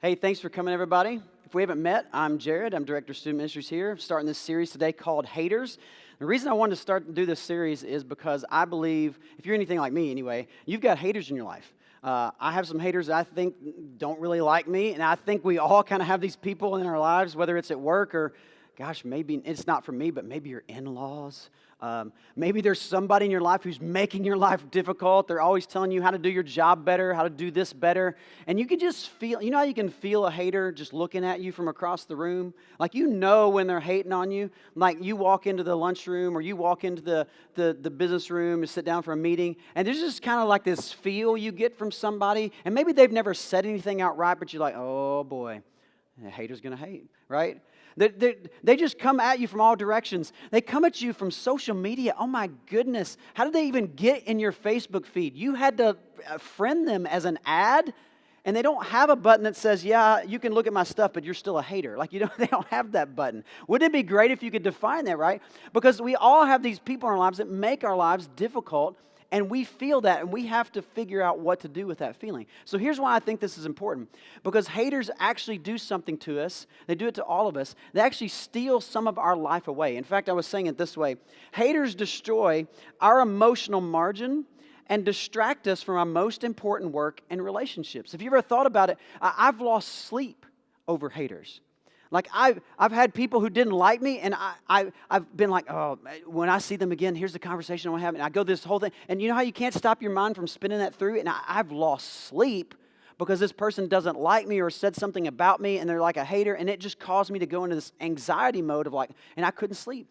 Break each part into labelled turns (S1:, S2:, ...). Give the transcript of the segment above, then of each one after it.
S1: Hey, thanks for coming, everybody. If we haven't met, I'm Jared. I'm Director of Student Ministries here. I'm starting this series today called Haters. The reason I wanted to start and do this series is because I believe, if you're anything like me anyway, you've got haters in your life. I have some haters that I think don't really like me, and I think we all kind of have these people in our lives, whether it's at work or, gosh, maybe it's not for me, but maybe your in-laws. Maybe there's somebody in your life who's making your life difficult. They're always telling you how to do your job better, how to do this better. And you can just feel, you know how you can feel a hater just looking at you from across the room? Like you know when they're hating on you. Like you walk into the lunchroom or you walk into the business room to sit down for a meeting. And there's just kind of like this feel you get from somebody. And maybe they've never said anything outright, but you're like, oh boy, the hater's going to hate, right? They just come at you from all directions. They come at you from social media. Oh my goodness. How did they even get in your Facebook feed? You had to friend them as an ad, and they don't have a button that says, yeah, you can look at my stuff, but you're still a hater. Like, they don't have that button. Wouldn't it be great if you could define that, right? Because we all have these people in our lives that make our lives difficult, and we feel that, and we have to figure out what to do with that feeling. So here's why I think this is important. Because haters actually do something to us. They do it to all of us. They actually steal some of our life away. In fact, I was saying it this way. Haters destroy our emotional margin and distract us from our most important work and relationships. Have you ever thought about it? I've lost sleep over haters. Like, I've had people who didn't like me, and I've been like, oh, when I see them again, here's the conversation I want to have. And I go this whole thing. And you know how you can't stop your mind from spinning that through? And I've lost sleep because this person doesn't like me or said something about me, and they're like a hater. And it just caused me to go into this anxiety mode of like, and I couldn't sleep.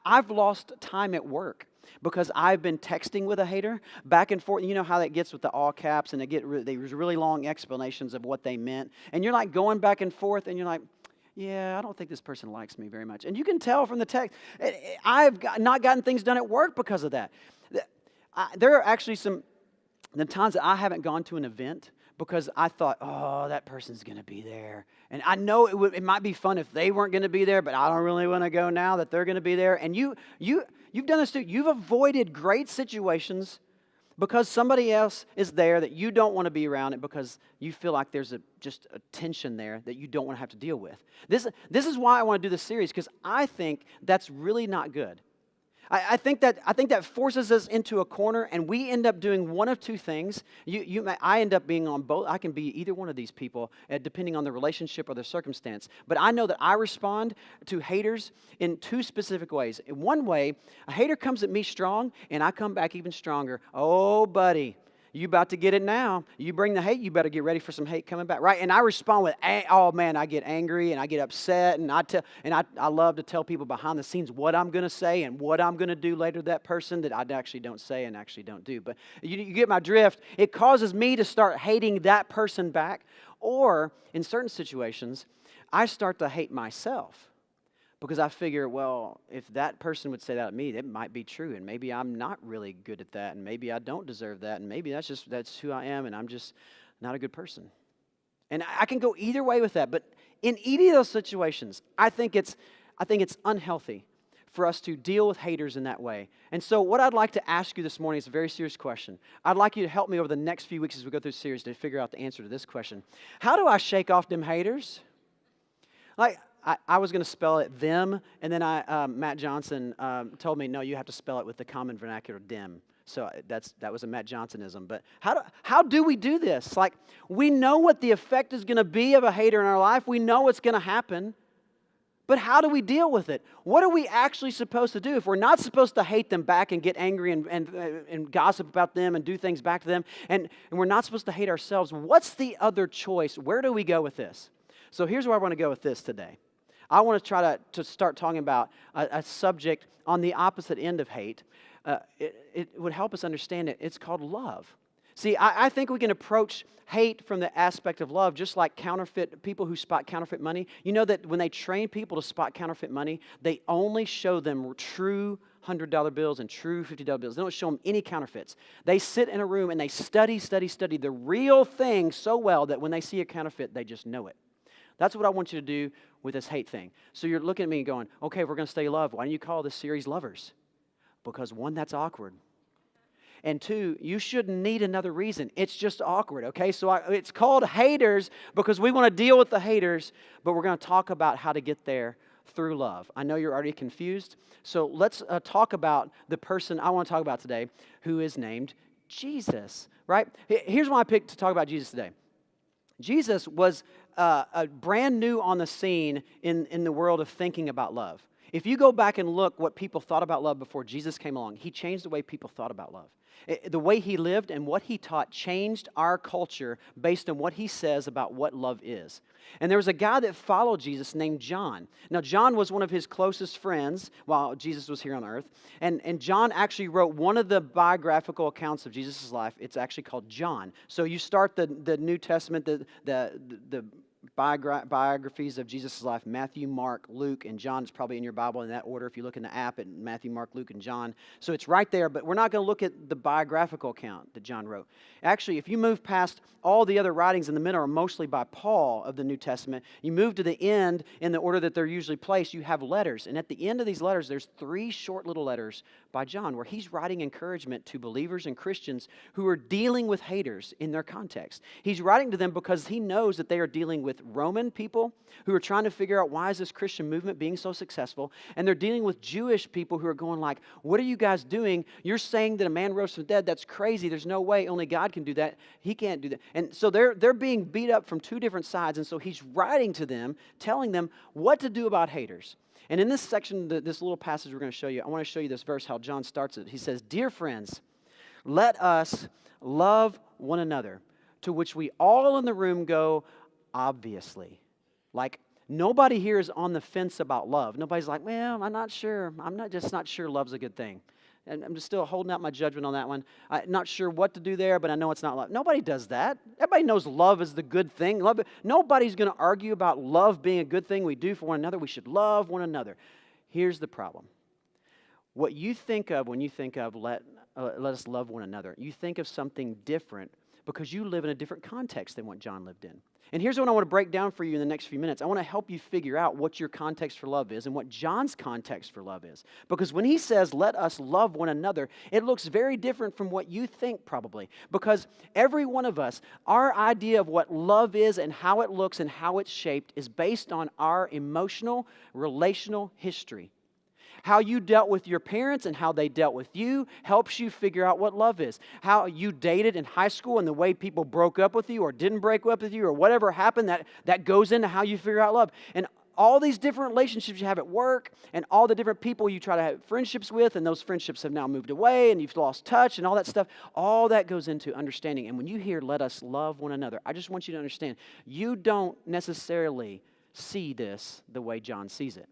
S1: I've lost time at work because I've been texting with a hater back and forth. You know how that gets with the all caps, and there's really long explanations of what they meant. And you're like going back and forth, and you're like, yeah, I don't think this person likes me very much. And you can tell from the text. Not gotten things done at work because of that. There are actually the times that I haven't gone to an event because I thought, oh, that person's going to be there. And I know it might be fun if they weren't going to be there, but I don't really want to go now that they're going to be there. And you've done this too. You've avoided great situations because somebody else is there that you don't want to be around it because you feel like there's just a tension there that you don't want to have to deal with. This is why I want to do this series, because I think that's really not good. I think that forces us into a corner, and we end up doing one of two things. I end up being on both. I can be either one of these people, depending on the relationship or the circumstance. But I know that I respond to haters in two specific ways. In one way, a hater comes at me strong, and I come back even stronger. Oh, buddy, you about to get it now. You bring the hate, you better get ready for some hate coming back, right? And I respond with, oh man, I get angry and I get upset, and I love to tell people behind the scenes what I'm going to say and what I'm going to do later to that person that I actually don't say and actually don't do. But you get my drift. It causes me to start hating that person back, or in certain situations, I start to hate myself. Because I figure, well, if that person would say that to me, it might be true. And maybe I'm not really good at that. And maybe I don't deserve that. And maybe that's who I am. And I'm just not a good person. And I can go either way with that. But in either of those situations, I think it's unhealthy for us to deal with haters in that way. And so what I'd like to ask you this morning is a very serious question. I'd like you to help me over the next few weeks as we go through the series to figure out the answer to this question. How do I shake off them haters? I was going to spell it them, and then Matt Johnson told me, no, you have to spell it with the common vernacular, dim. So that was a Matt Johnsonism. But how do we do this? Like, we know what the effect is going to be of a hater in our life. We know what's going to happen. But how do we deal with it? What are we actually supposed to do? If we're not supposed to hate them back and get angry and gossip about them and do things back to them, and we're not supposed to hate ourselves, what's the other choice? Where do we go with this? So here's where I want to go with this today. I want to try to start talking about a subject on the opposite end of hate. It would help us understand it. It's called love. See, I think we can approach hate from the aspect of love, just like people who spot counterfeit money. You know that when they train people to spot counterfeit money, they only show them true $100 bills and true $50 bills. They don't show them any counterfeits. They sit in a room and they study the real thing so well that when they see a counterfeit, they just know it. That's what I want you to do with this hate thing. So you're looking at me and going, okay, if we're going to stay loved, why don't you call this series Lovers? Because one, that's awkward. And two, you shouldn't need another reason. It's just awkward, okay? So it's called haters because we want to deal with the haters, but we're going to talk about how to get there through love. I know you're already confused, so let's talk about the person I want to talk about today who is named Jesus, right? Here's why I picked to talk about Jesus today. Jesus was brand new on the scene in the world of thinking about love. If you go back and look what people thought about love before Jesus came along, he changed the way people thought about love. The way he lived and what he taught changed our culture based on what he says about what love is. And there was a guy that followed Jesus named John. Now, John was one of his closest friends while Jesus was here on earth. And John actually wrote one of the biographical accounts of Jesus' life. It's actually called John. So you start the New Testament, the biographies of Jesus' life, Matthew, Mark, Luke, and John. Is probably in your Bible in that order if you look in the app at Matthew, Mark, Luke, and John. So it's right there, but we're not going to look at the biographical account that John wrote. Actually, if you move past all the other writings in the middle are mostly by Paul of the New Testament, you move to the end in the order that they're usually placed, you have letters. And at the end of these letters, there's 3 short little letters by John where he's writing encouragement to believers and Christians who are dealing with haters in their context. He's writing to them because he knows that they are dealing with Roman people who are trying to figure out why is this Christian movement being so successful, and they're dealing with Jewish people who are going like, what are you guys doing? You're saying that a man rose from the dead. That's crazy. There's no way. Only God can do that. He can't do that. And so they're being beat up from 2 different sides, and so he's writing to them, telling them what to do about haters. And in this section, this little passage we're going to show you, I want to show you this verse, how John starts it. He says, "Dear friends, let us love one another, to which we all in the room go, obviously." Like, nobody here is on the fence about love. Nobody's like, well, I'm not sure. Just not sure love's a good thing. And I'm just still holding out my judgment on that one. I'm not sure what to do there, but I know it's not love. Nobody does that. Everybody knows love is the good thing. Nobody's going to argue about love being a good thing we do for one another. We should love one another. Here's the problem. What you think of when you think of let us love one another, you think of something different because you live in a different context than what John lived in. And here's what I want to break down for you in the next few minutes. I want to help you figure out what your context for love is and what John's context for love is. Because when he says, let us love one another, it looks very different from what you think probably. Because every one of us, our idea of what love is and how it looks and how it's shaped is based on our emotional, relational history. How you dealt with your parents and how they dealt with you helps you figure out what love is. How you dated in high school and the way people broke up with you or didn't break up with you or whatever happened, that goes into how you figure out love. And all these different relationships you have at work and all the different people you try to have friendships with, and those friendships have now moved away and you've lost touch and all that stuff, all that goes into understanding. And when you hear let us love one another, I just want you to understand, you don't necessarily see this the way John sees it.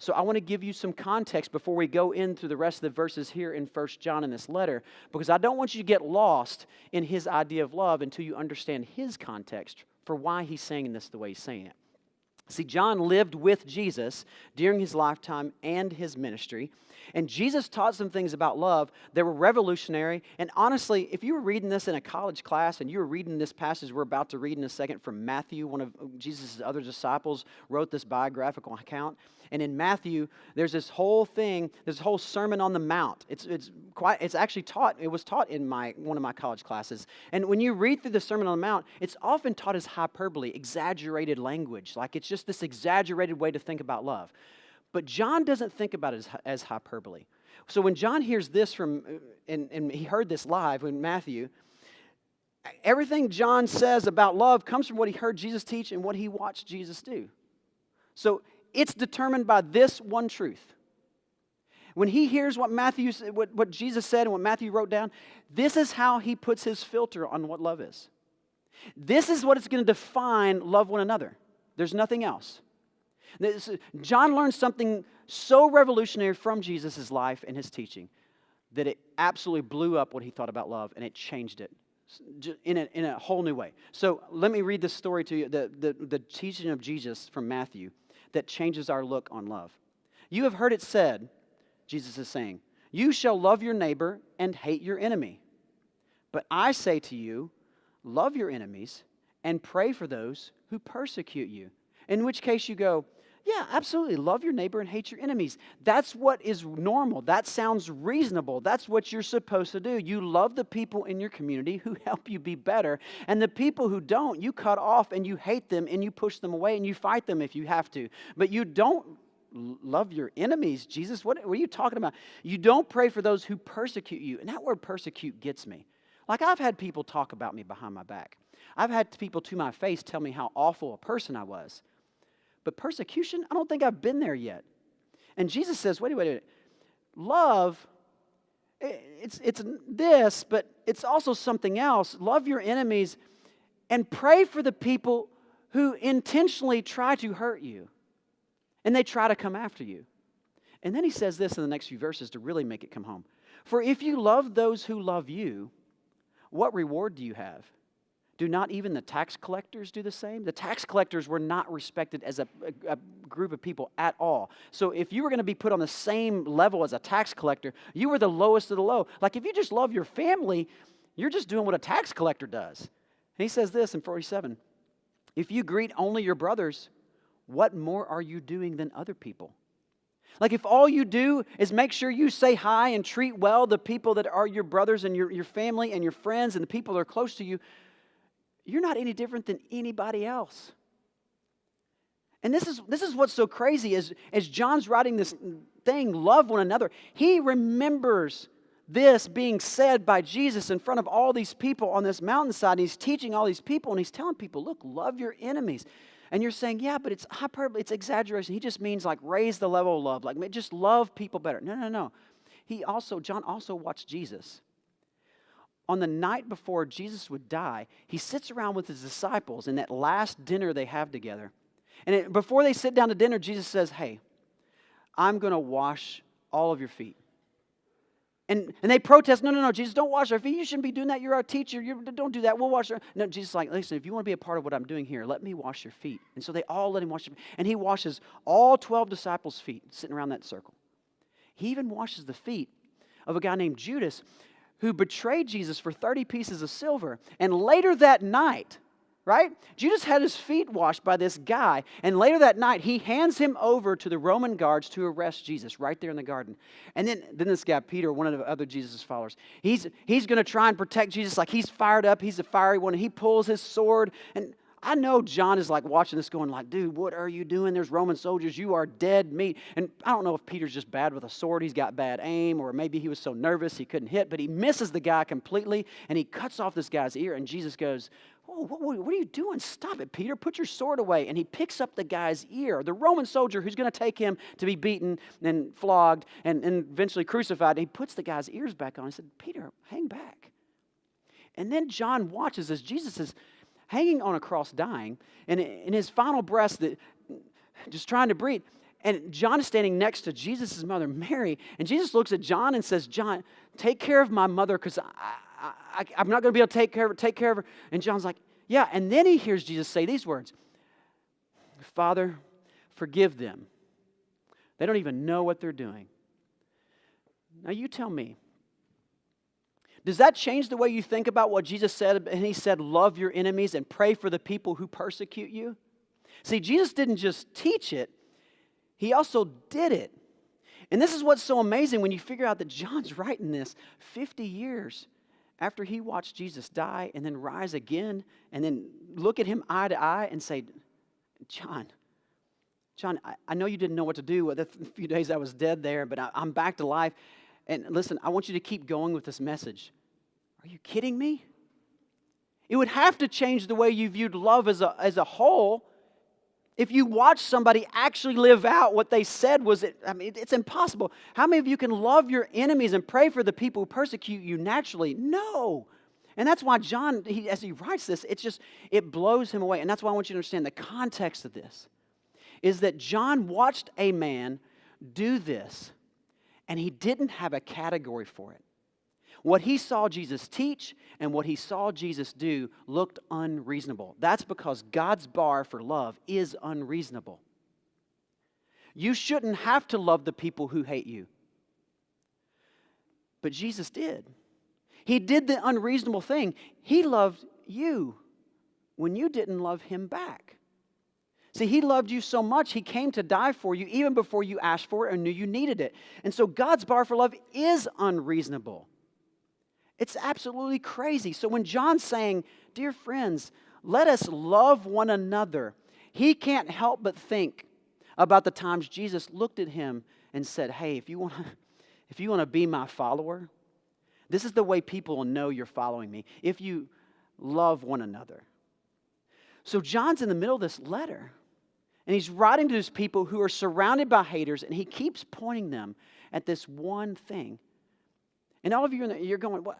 S1: So I want to give you some context before we go into the rest of the verses here in 1 John in this letter, because I don't want you to get lost in his idea of love until you understand his context for why he's saying this the way he's saying it. See, John lived with Jesus during his lifetime and his ministry, and Jesus taught some things about love that were revolutionary. And honestly, if you were reading this in a college class and you were reading this passage we're about to read in a second from Matthew, one of Jesus' other disciples wrote this biographical account. And in Matthew, there's this whole thing, this whole Sermon on the Mount. It's actually taught, it was taught in one of my college classes. And when you read through the Sermon on the Mount, it's often taught as hyperbole, exaggerated language. Like it's just this exaggerated way to think about love. But John doesn't think about it as hyperbole. So when John hears this from, and he heard this live in Matthew, everything John says about love comes from what he heard Jesus teach and what he watched Jesus do. So it's determined by this one truth. When he hears what Jesus said and what Matthew wrote down, this is how he puts his filter on what love is. This is what it's going to define love one another. There's nothing else. John learned something so revolutionary from Jesus' life and his teaching that it absolutely blew up what he thought about love, and it changed it in a whole new way. So let me read this story to you, the teaching of Jesus from Matthew that changes our look on love. You have heard it said, Jesus is saying, you shall love your neighbor and hate your enemy. But I say to you, love your enemies and pray for those who persecute you. In which case you go, Yeah, absolutely. Love your neighbor and hate your enemies. That's what is normal. That sounds reasonable. That's what you're supposed to do. You love the people in your community who help you be better. And the people who don't, you cut off and you hate them and you push them away and you fight them if you have to. But you don't love your enemies. Jesus, what are you talking about? You don't pray for those who persecute you. And that word persecute gets me. Like, I've had people talk about me behind my back. I've had people to my face tell me how awful a person I was. But persecution, I don't think I've been there yet. And Jesus says, wait. Love, it's this, but it's also something else. Love your enemies and pray for the people who intentionally try to hurt you. And they try to come after you. And then he says this in the next few verses to really make it come home. For if you love those who love you, what reward do you have? Do not even the tax collectors do the same? The tax collectors were not respected as a group of people at all. So if you were going to be put on the same level as a tax collector, you were the lowest of the low. Like, if you just love your family, you're just doing what a tax collector does. And he says this in 47. If you greet only your brothers, what more are you doing than other people? Like, if all you do is make sure you say hi and treat well the people that are your brothers and your family and your friends and the people that are close to you, you're not any different than anybody else. And this is what's so crazy as John's writing this thing, love one another. He remembers this being said by Jesus in front of all these people on this mountainside. And he's teaching all these people and he's telling people, look, love your enemies. And you're saying, yeah, but it's hyperbole, it's exaggeration. He just means like raise the level of love, like just love people better. No. John also watched Jesus. On the night before Jesus would die, he sits around with his disciples in that last dinner they have together. And before they sit down to dinner, Jesus says, hey, I'm going to wash all of your feet. And they protest, no, Jesus, don't wash our feet. You shouldn't be doing that. You're our teacher. Don't do that. We'll wash our... No, Jesus is like, listen, if you want to be a part of what I'm doing here, let me wash your feet. And so they all let him wash their feet. And he washes all 12 disciples' feet sitting around that circle. He even washes the feet of a guy named Judas who betrayed Jesus for 30 pieces of silver. And later that night, right? Judas had his feet washed by this guy. And later that night, he hands him over to the Roman guards to arrest Jesus right there in the garden. And then this guy, Peter, one of the other Jesus followers, he's going to try and protect Jesus. Like, he's fired up. He's a fiery one. And he pulls his sword. And I know John is like watching this going like, dude, what are you doing? There's Roman soldiers. You are dead meat. And I don't know if Peter's just bad with a sword. He's got bad aim, or maybe he was so nervous he couldn't hit, but he misses the guy completely and he cuts off this guy's ear. And Jesus goes, oh, what are you doing? Stop it, Peter. Put your sword away. And he picks up the guy's ear, the Roman soldier who's going to take him to be beaten and flogged and eventually crucified. And he puts the guy's ears back on. He said, Peter, hang back. And then John watches as Jesus is hanging on a cross, dying, and in his final breath, just trying to breathe. And John is standing next to Jesus' mother, Mary, and Jesus looks at John and says, John, take care of my mother, because I'm not going to be able to take care of her. And John's like, yeah. And then he hears Jesus say these words, Father, forgive them. They don't even know what they're doing. Now you tell me, does that change the way you think about what Jesus said? And he said, love your enemies and pray for the people who persecute you. See, Jesus didn't just teach it, he also did it. And this is what's so amazing when you figure out that John's writing this 50 years after he watched Jesus die and then rise again, and then look at him eye to eye and say, John, I know you didn't know what to do with the few days I was dead there, but I'm back to life. And listen, I want you to keep going with this message. Are you kidding me? It would have to change the way you viewed love as a whole if you watch somebody actually live out what they said was it. I mean, it's impossible. How many of you can love your enemies and pray for the people who persecute you naturally? No. And that's why John, as he writes this, it blows him away. And that's why I want you to understand the context of this is that John watched a man do this, and he didn't have a category for it. What he saw Jesus teach and what he saw Jesus do looked unreasonable. That's because God's bar for love is unreasonable. You shouldn't have to love the people who hate you. But Jesus did. He did the unreasonable thing. He loved you when you didn't love him back. See, he loved you so much, he came to die for you even before you asked for it or knew you needed it. And so God's bar for love is unreasonable. It's absolutely crazy. So when John's saying, dear friends, let us love one another, he can't help but think about the times Jesus looked at him and said, hey, if you want to be my follower, this is the way people will know you're following me, if you love one another. So John's in the middle of this letter, and he's writing to these people who are surrounded by haters, and he keeps pointing them at this one thing. And all of you, you're going, what?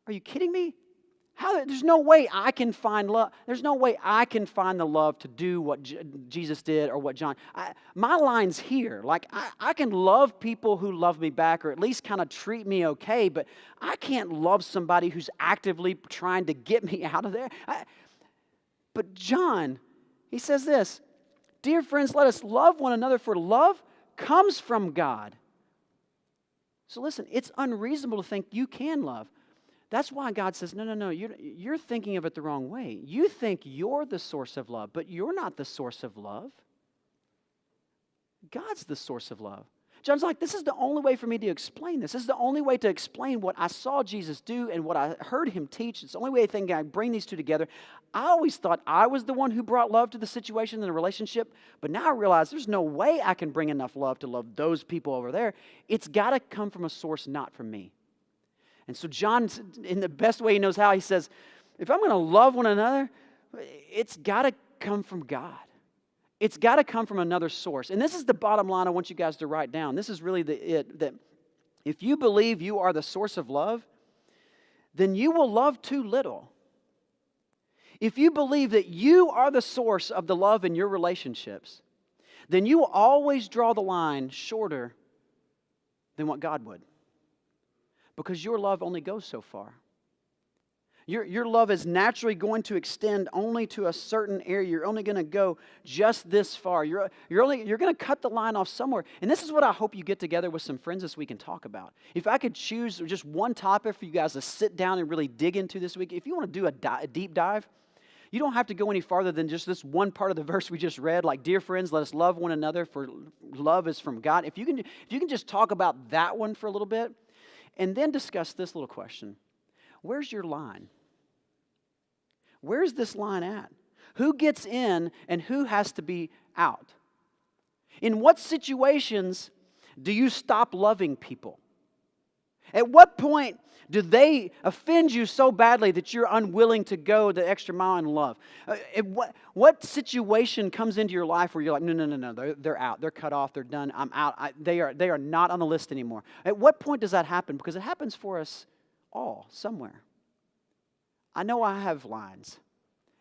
S1: Are you kidding me? There's no way I can find love. There's no way I can find the love to do what Jesus did or what John. My line's here. Like, I can love people who love me back or at least kind of treat me okay, but I can't love somebody who's actively trying to get me out of there. But John, he says this, dear friends, let us love one another, for love comes from God. So listen, it's unreasonable to think you can love. That's why God says, no, you're thinking of it the wrong way. You think you're the source of love, but you're not the source of love. God's the source of love. John's like, this is the only way for me to explain this. This is the only way to explain what I saw Jesus do and what I heard him teach. It's the only way I think I bring these two together. I always thought I was the one who brought love to the situation and the relationship, but now I realize there's no way I can bring enough love to love those people over there. It's got to come from a source not from me. And so John, in the best way he knows how, he says, if I'm going to love one another, it's got to come from God. It's got to come from another source. And this is the bottom line I want you guys to write down. This is really that if you believe you are the source of love, then you will love too little. If you believe that you are the source of the love in your relationships, then you will always draw the line shorter than what God would. Because your love only goes so far. Your love is naturally going to extend only to a certain area. You're only going to go just this far. You're going to cut the line off somewhere. And this is what I hope you get together with some friends this week and talk about. If I could choose just one topic for you guys to sit down and really dig into this week, if you want to do a deep dive, you don't have to go any farther than just this one part of the verse we just read, like, dear friends, let us love one another, for love is from God. If you can just talk about that one for a little bit, and then discuss this little question. Where's your line? Where's this line at? Who gets in and who has to be out? In what situations do you stop loving people? At what point do they offend you so badly that you're unwilling to go the extra mile in love? What situation comes into your life where you're like, no, they're out, they're cut off, they're done, I'm out, they are not on the list anymore? At what point does that happen? Because it happens for us all, somewhere. I know I have lines.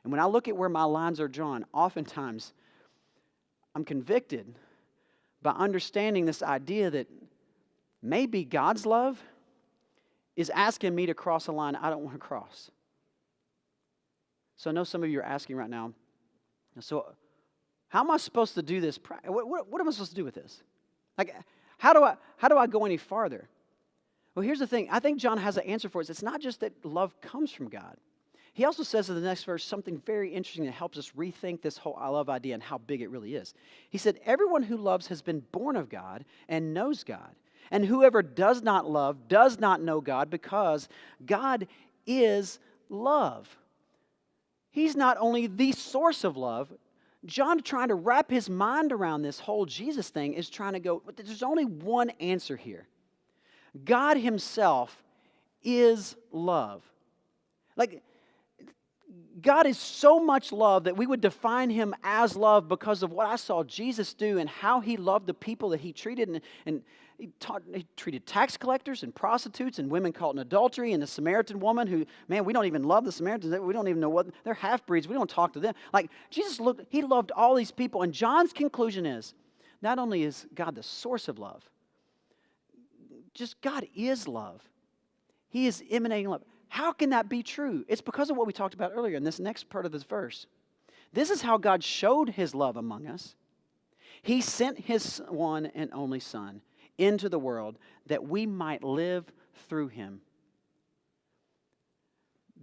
S1: And when I look at where my lines are drawn, oftentimes I'm convicted by understanding this idea that maybe God's love is asking me to cross a line I don't want to cross. So I know some of you are asking right now, so how am I supposed to do this? What am I supposed to do with this? Like, how do I go any farther? Well, here's the thing. I think John has an answer for us. It's not just that love comes from God. He also says in the next verse something very interesting that helps us rethink this whole I love idea and how big it really is. He said, everyone who loves has been born of God and knows God. And whoever does not love does not know God, because God is love. He's not only the source of love. John, trying to wrap his mind around this whole Jesus thing, is trying to go, but there's only one answer here. God himself is love. Like, God is so much love that we would define him as love because of what I saw Jesus do and how he loved the people that he treated. And he treated tax collectors and prostitutes and women caught in adultery, and the Samaritan woman who, man, we don't even love the Samaritans. We don't even know what, they're half-breeds. We don't talk to them. Like, Jesus he loved all these people. And John's conclusion is, not only is God the source of love, just God is love. He is emanating love. How can that be true? It's because of what we talked about earlier in this next part of this verse. This is how God showed his love among us. He sent his one and only Son into the world that we might live through him.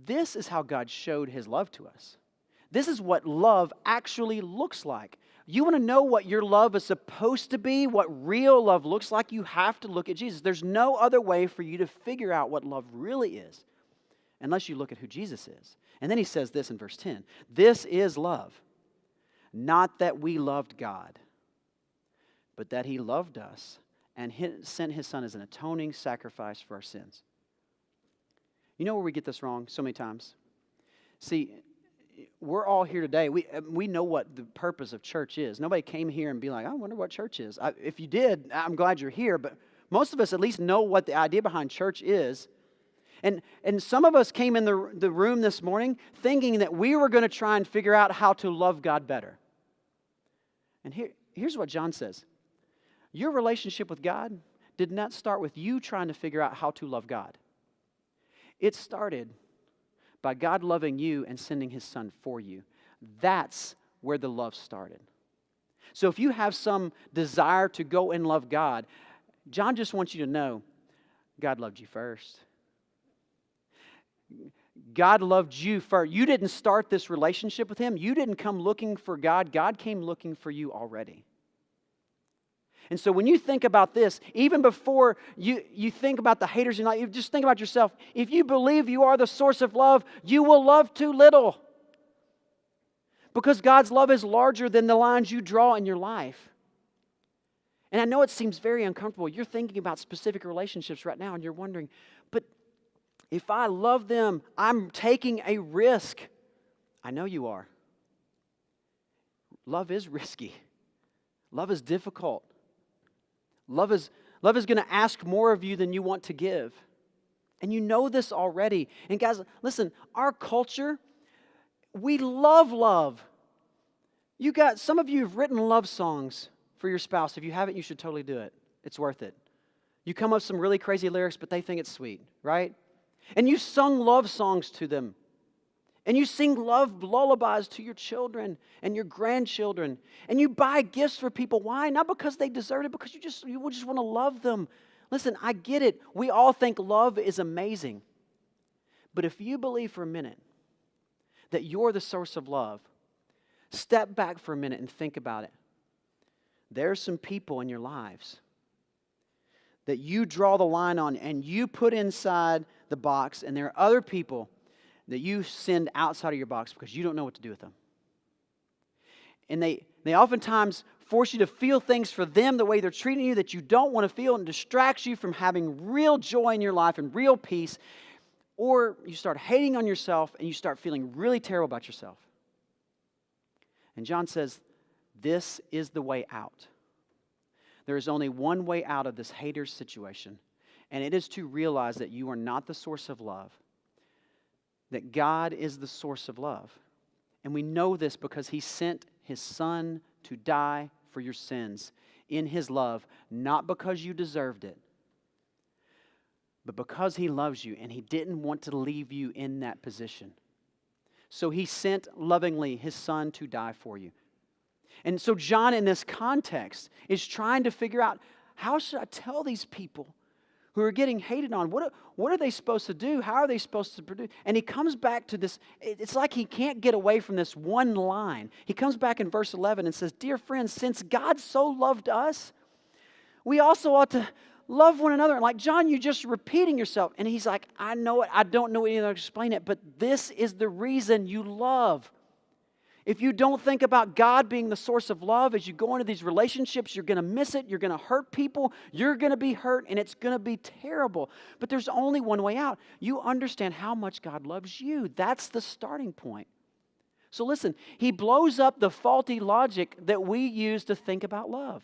S1: This is how God showed his love to us. This is what love actually looks like. You want to know what your love is supposed to be, what real love looks like, you have to look at Jesus. There's no other way for you to figure out what love really is unless you look at who Jesus is. And then he says this in verse 10. This is love, not that we loved God, but that he loved us and sent his Son as an atoning sacrifice for our sins. You know where we get this wrong so many times? See, we're all here today. We know what the purpose of church is. Nobody came here and be like, I wonder what church is. If you did, I'm glad you're here. But most of us at least know what the idea behind church is. And some of us came in the room this morning thinking that we were going to try and figure out how to love God better. And here's what John says. Your relationship with God did not start with you trying to figure out how to love God. It started by God loving you and sending his Son for you. That's where the love started. So if you have some desire to go and love God, John just wants you to know God loved you first. God loved you first. You didn't start this relationship with him. You didn't come looking for God. God came looking for you already. And so when you think about this, even before you think about the haters in your life, you just think about yourself. If you believe you are the source of love, you will love too little. Because God's love is larger than the lines you draw in your life. And I know it seems very uncomfortable. You're thinking about specific relationships right now and you're wondering, but if I love them, I'm taking a risk. I know you are. Love is risky. Love is difficult. Love is going to ask more of you than you want to give. And you know this already. And guys, listen, our culture, we love love. Some of you have written love songs for your spouse. If you haven't, you should totally do it. It's worth it. You come up with some really crazy lyrics, but they think it's sweet, right? And you sung love songs to them. And you sing love lullabies to your children and your grandchildren. And you buy gifts for people. Why? Not because they deserve it, because you just want to love them. Listen, I get it. We all think love is amazing. But if you believe for a minute that you're the source of love, step back for a minute and think about it. There are some people in your lives that you draw the line on and you put inside the box, and there are other people that you send outside of your box because you don't know what to do with them. And they oftentimes force you to feel things for them the way they're treating you that you don't want to feel, and distracts you from having real joy in your life and real peace. Or you start hating on yourself and you start feeling really terrible about yourself. And John says, this is the way out. There is only one way out of this hater's situation, and it is to realize that you are not the source of love, that God is the source of love. And we know this because he sent his Son to die for your sins in his love, not because you deserved it, but because he loves you and he didn't want to leave you in that position. So he sent lovingly his Son to die for you. And so John, in this context, is trying to figure out, how should I tell these people who are getting hated on? What are they supposed to do? How are they supposed to produce? And he comes back to this. It's like he can't get away from this one line. He comes back in verse 11 and says, dear friends, since God so loved us, we also ought to love one another. And like, John, you're just repeating yourself. And he's like, I know it. I don't know any other to explain it, but this is the reason you love. If you don't think about God being the source of love as you go into these relationships, you're going to miss it. You're going to hurt people. You're going to be hurt, and it's going to be terrible. But there's only one way out. You understand how much God loves you. That's the starting point. So listen, he blows up the faulty logic that we use to think about love.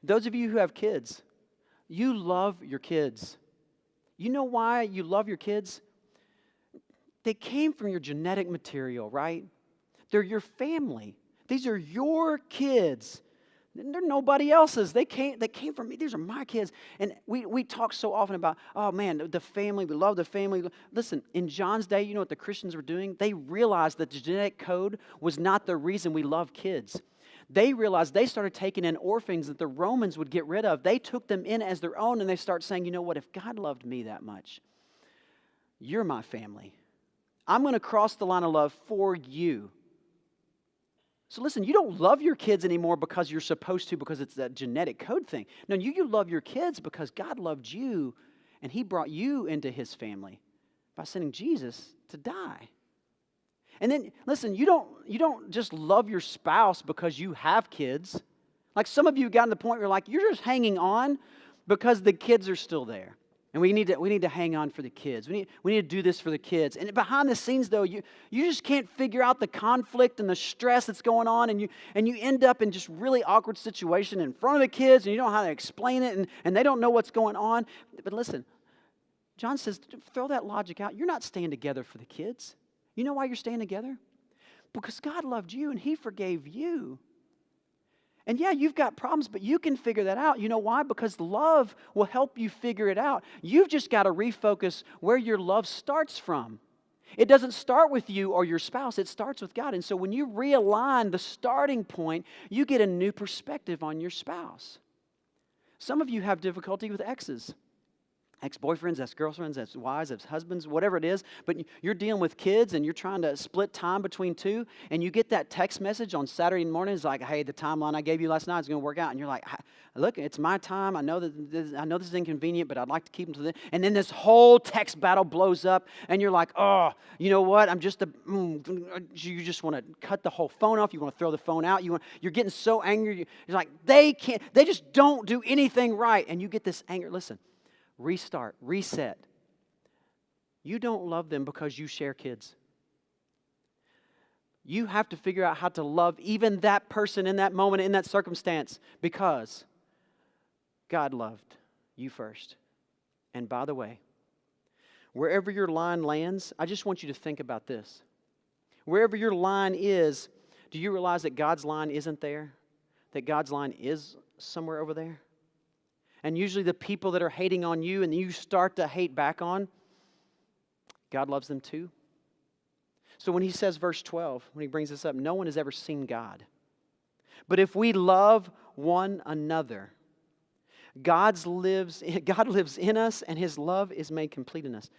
S1: Those of you who have kids, you love your kids. You know why you love your kids? They came from your genetic material, right? They're your family. These are your kids. They're nobody else's. They came from me. These are my kids. And we talk so often about, oh man, the family, we love the family. Listen, in John's day, you know what the Christians were doing? They realized that the genetic code was not the reason we love kids. They realized they started taking in orphans that the Romans would get rid of. They took them in as their own, and they start saying, you know what, if God loved me that much, you're my family. I'm going to cross the line of love for you. So listen, you don't love your kids anymore because you're supposed to, because it's that genetic code thing. No, you love your kids because God loved you and He brought you into His family by sending Jesus to die. And then, listen, you don't just love your spouse because you have kids. Like some of you have gotten to the point where you're just hanging on because the kids are still there. And we need to hang on for the kids. We need to do this for the kids. And behind the scenes, though, you just can't figure out the conflict and the stress that's going on, and you end up in just really awkward situation in front of the kids, and you don't know how to explain it, and they don't know what's going on. But listen, John says, throw that logic out. You're not staying together for the kids. You know why you're staying together? Because God loved you and He forgave you. And yeah, you've got problems, but you can figure that out. You know why? Because love will help you figure it out. You've just got to refocus where your love starts from. It doesn't start with you or your spouse. It starts with God. And so when you realign the starting point, you get a new perspective on your spouse. Some of you have difficulty with exes. Ex-boyfriends, ex-girlfriends, ex-wives, ex-husbands, whatever it is, but you're dealing with kids and you're trying to split time between two, and you get that text message on Saturday morning. It's like, hey, the timeline I gave you last night is going to work out. And you're like, look, it's my time. I know this is inconvenient, but I'd like to keep them to this. And then this whole text battle blows up, and you're like, oh, you know what? You just want to cut the whole phone off. You want to throw the phone out. You're getting so angry. You're like, they just don't do anything right. And you get this anger. Listen. Restart, reset. You don't love them because you share kids. You have to figure out how to love even that person in that moment, in that circumstance, because God loved you first. And by the way, wherever your line lands, I just want you to think about this. Wherever your line is, do you realize that God's line isn't there? That God's line is somewhere over there? And usually the people that are hating on you and you start to hate back on, God loves them too. So when He says, verse 12, when He brings this up, no one has ever seen God. But if we love one another, God lives in us and His love is made complete in us.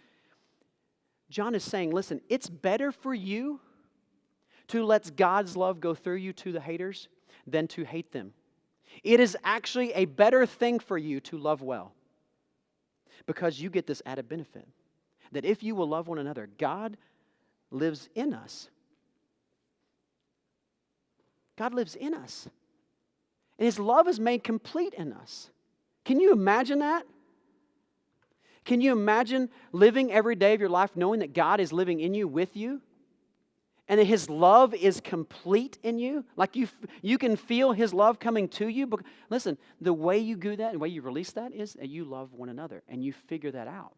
S1: John is saying, listen, it's better for you to let God's love go through you to the haters than to hate them. It is actually a better thing for you to love well, because you get this added benefit that if you will love one another, God lives in us. God lives in us. And His love is made complete in us. Can you imagine that? Can you imagine living every day of your life knowing that God is living in you, with you? And that His love is complete in you? Like you can feel His love coming to you. But listen, the way you do that, the way you release that is that you love one another and you figure that out.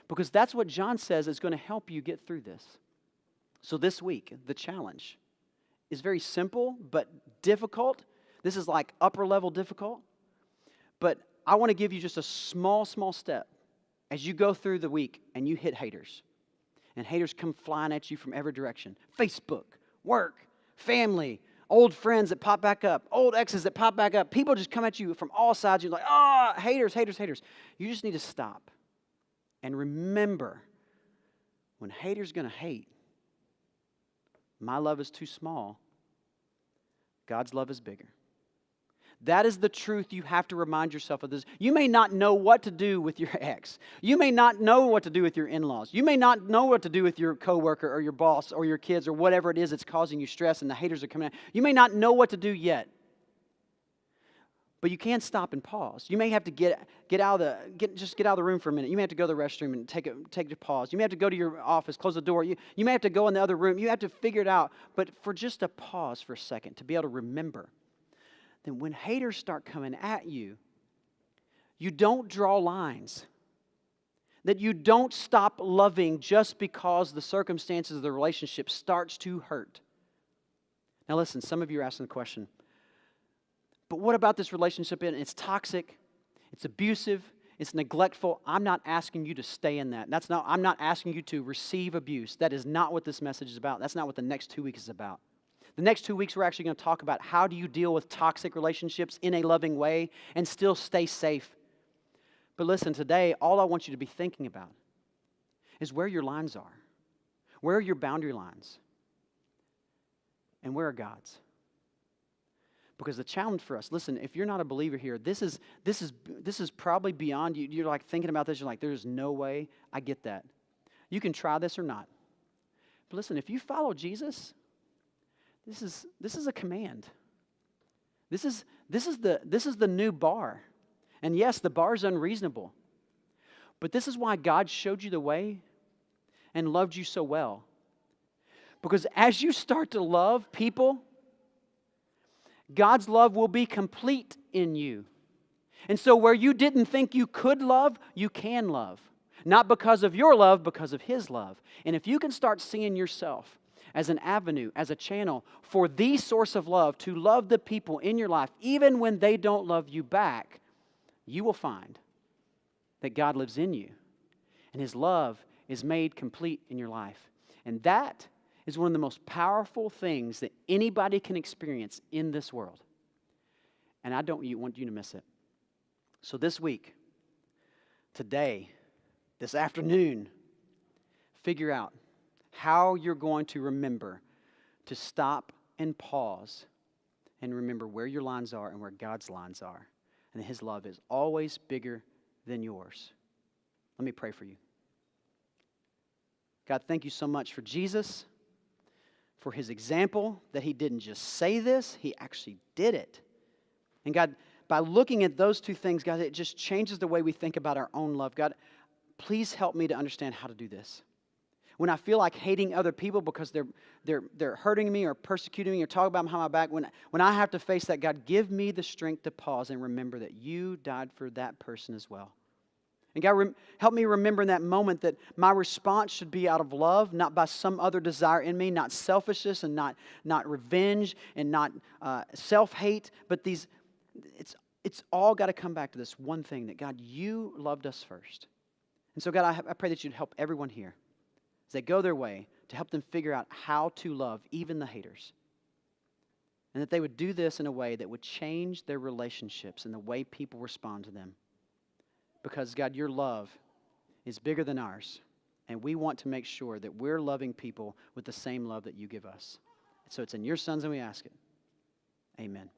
S1: Because that's what John says is going to help you get through this. So this week, the challenge is very simple but difficult. This is like upper level difficult. But I want to give you just a small step as you go through the week and you hit haters. And haters come flying at you from every direction. Facebook, work, family, old friends that pop back up, old exes that pop back up. People just come at you from all sides. You're like, haters. You just need to stop and remember, when haters going to hate, my love is too small. God's love is bigger. That is the truth you have to remind yourself of this. You may not know what to do with your ex. You may not know what to do with your in-laws. You may not know what to do with your coworker or your boss or your kids or whatever it is that's causing you stress and the haters are coming out. You may not know what to do yet. But you can't stop and pause. You may have to get out of the room for a minute. You may have to go to the restroom and take a pause. You may have to go to your office, close the door. You may have to go in the other room. You have to figure it out. But for just a pause for a second to be able to remember, then when haters start coming at you, you don't draw lines. That you don't stop loving just because the circumstances of the relationship starts to hurt. Now listen, some of you are asking the question, but what about this relationship? It's toxic, it's abusive, it's neglectful. I'm not asking you to stay in that. I'm not asking you to receive abuse. That is not what this message is about. That's not what the next 2 weeks is about. The next 2 weeks, we're actually going to talk about how do you deal with toxic relationships in a loving way and still stay safe. But listen, today, all I want you to be thinking about is where your lines are. Where are your boundary lines? And where are God's? Because the challenge for us, listen, if you're not a believer here, this is probably beyond you. You're like thinking about this, you're like, there's no way. I get that. You can try this or not. But listen, if you follow Jesus, this is a command. This is the new bar. And yes, the bar is unreasonable. But this is why God showed you the way and loved you so well. Because as you start to love people, God's love will be complete in you. And so where you didn't think you could love, you can love. Not because of your love, because of His love. And if you can start seeing yourself as an avenue, as a channel for the source of love, to love the people in your life, even when they don't love you back, you will find that God lives in you. And His love is made complete in your life. And that is one of the most powerful things that anybody can experience in this world. And I don't want you to miss it. So this week, today, this afternoon, figure out how you're going to remember to stop and pause and remember where your lines are and where God's lines are. And His love is always bigger than yours. Let me pray for you. God, thank you so much for Jesus, for His example, that He didn't just say this, He actually did it. And God, by looking at those two things, God, it just changes the way we think about our own love. God, please help me to understand how to do this. When I feel like hating other people because they're hurting me or persecuting me or talking about behind my back, when I have to face that, God, give me the strength to pause and remember that you died for that person as well. And God, help me remember in that moment that my response should be out of love, not by some other desire in me, not selfishness and not revenge and not self-hate, but it's all got to come back to this one thing, that God, you loved us first. And so God, I pray that you'd help everyone here as they go their way to help them figure out how to love even the haters. And that they would do this in a way that would change their relationships and the way people respond to them. Because, God, your love is bigger than ours. And we want to make sure that we're loving people with the same love that you give us. So it's in your Son's and we ask it. Amen.